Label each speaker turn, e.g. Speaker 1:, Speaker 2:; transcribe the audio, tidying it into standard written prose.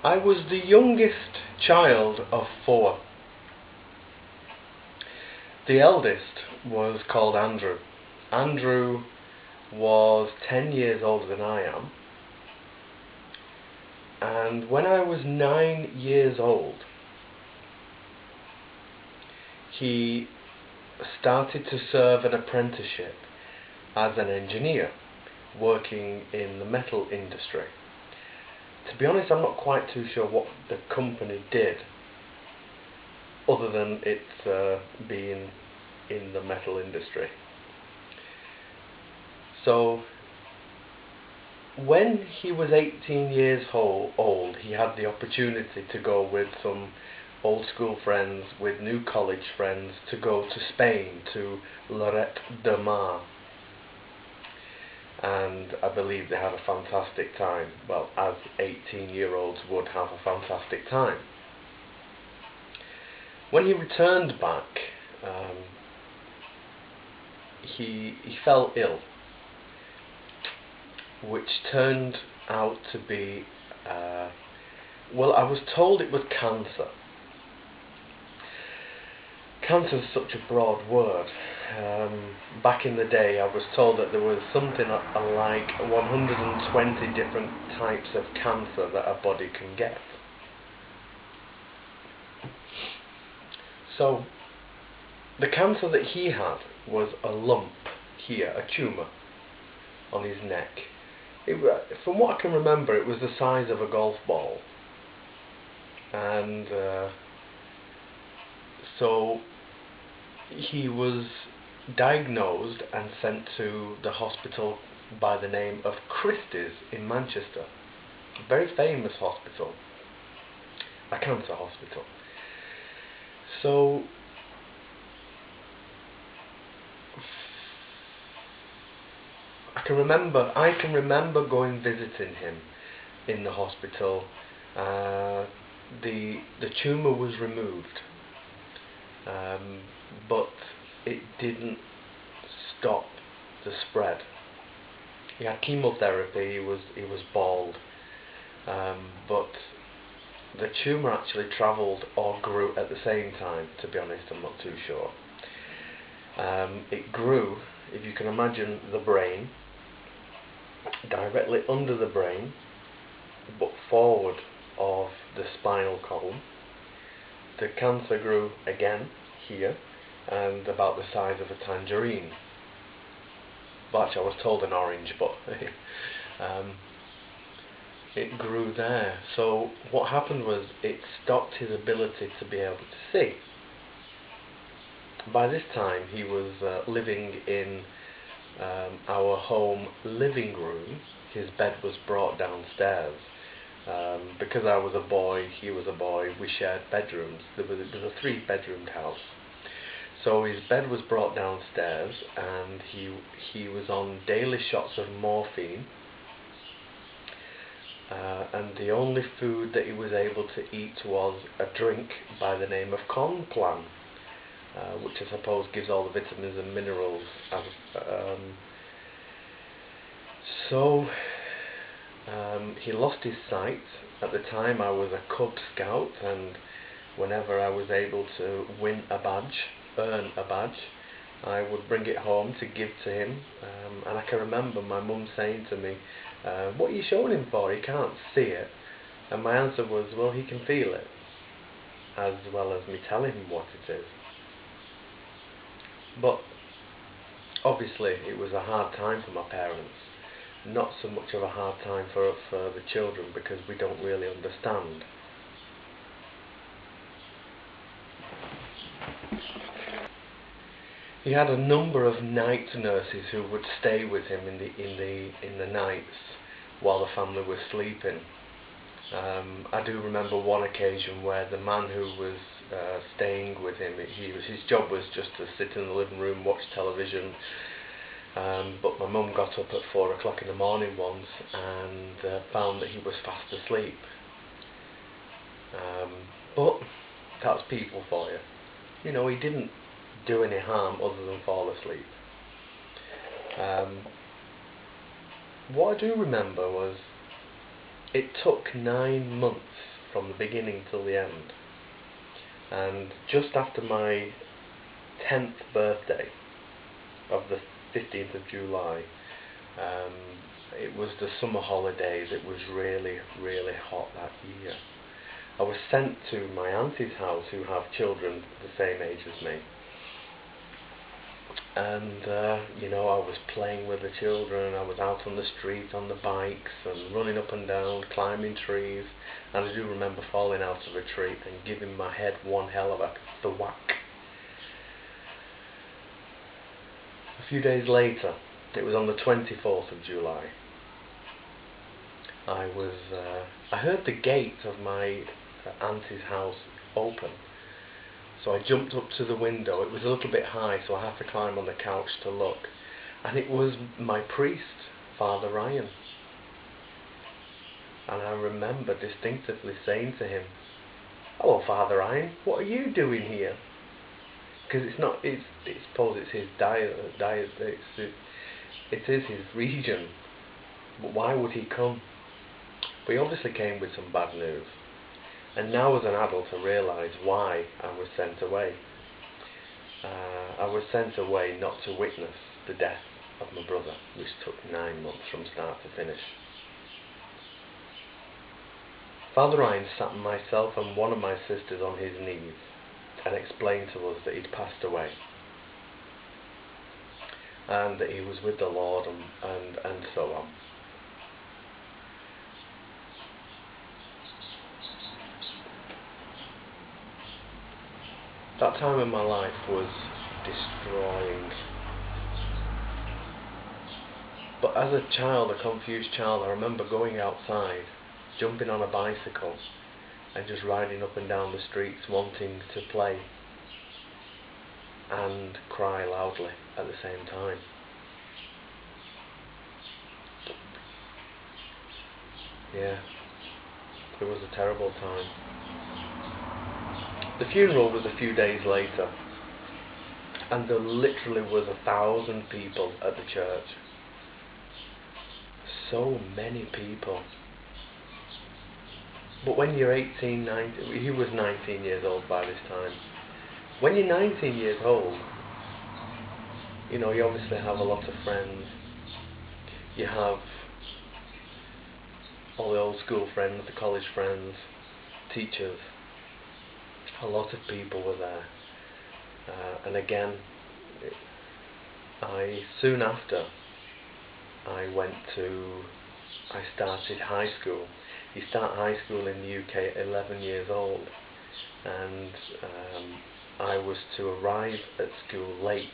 Speaker 1: I was the youngest child of 4. The eldest was called Andrew. Andrew was 10 years older than I am, and when I was 9 years old, he started to serve an apprenticeship as an engineer working in the metal industry. To be honest, I'm not quite too sure what the company did, other than it being in the metal industry. So when he was 18 years old, he had the opportunity to go with some old school friends, with new college friends, to go to Spain, to Lloret de Mar. And I believe they had a fantastic time. Well, as 18-year-olds would have a fantastic time. When he returned back, he fell ill, which turned out to be, well, I was told it was cancer. Cancer is such a broad word. Back in the day, I was told that there was something like 120 different types of cancer that a body can get. So the cancer that he had was a lump here, a tumour on his neck. From what I can remember, it was the size of a golf ball. And so he was diagnosed and sent to the hospital by the name of Christie's in Manchester. A very famous hospital, a cancer hospital. So I can remember going visiting him in the hospital. The tumour was removed, but it didn't stop the spread. He had chemotherapy. He was bald, but the tumour actually travelled or grew at the same time. To be honest, I'm not too sure. It grew, if you can imagine, the brain, directly under the brain, but forward of the spinal column. The cancer grew again here, and about the size of a tangerine. But actually I was told an orange, but it grew there. So what happened was it stopped his ability to be able to see. By this time he was living in our home living room. His bed was brought downstairs. Because I was a boy, he was a boy, we shared bedrooms. There was a 3-bedroomed house. So his bed was brought downstairs, and he was on daily shots of morphine, and the only food that he was able to eat was a drink by the name of Complan, which I suppose gives all the vitamins and minerals. He lost his sight. At the time I was a Cub Scout, and whenever I was able to win a badge, earn a badge, I would bring it home to give to him, and I can remember my mum saying to me, what are you showing him for? He can't see it. And my answer was, well, he can feel it, as well as me telling him what it is. But obviously it was a hard time for my parents. Not so much of a hard time for the children, because we don't really understand. He had a number of night nurses who would stay with him in the nights while the family was sleeping. I do remember one occasion where the man who was staying with him, his job was just to sit in the living room, watch television. But my mum got up at 4 o'clock in the morning once and found that he was fast asleep. But that's people for you. You know, he didn't do any harm other than fall asleep. What I do remember was it took 9 months from the beginning till the end. And just after my 10th birthday of the 15th of July, it was the summer holidays. It was really, really hot that year. I was sent to my auntie's house, who have children the same age as me. And I was playing with the children. I was out on the street on the bikes and running up and down, climbing trees. And I do remember falling out of a tree and giving my head one hell of a thwack. A few days later, it was on the 24th of July, I heard the gate of my auntie's house open. So I jumped up to the window. It was a little bit high, so I had to climb on the couch to look. And it was my priest, Father Ryan. And I remember distinctively saying to him, "Hello, Father Ryan, what are you doing here?" Because I suppose it's his it is his region. But why would he come? But he obviously came with some bad news. And now as an adult I realise why I was sent away. I was sent away not to witness the death of my brother, which took 9 months from start to finish. Father Ryan sat myself and one of my sisters on his knees and explained to us that he'd passed away, and that he was with the Lord and so on. That time in my life was destroying. But as a child, a confused child, I remember going outside, jumping on a bicycle and just riding up and down the streets wanting to play and cry loudly at the same time. Yeah, it was a terrible time. The funeral was a few days later, and there literally was 1,000 people at the church. So many people. But when you're 18, 19, he was 19 years old by this time. When you're 19 years old, you obviously have a lot of friends. You have all the old school friends, the college friends, teachers. A lot of people were there. And again, soon after, I started high school. You start high school in the UK at 11 years old, and I was to arrive at school late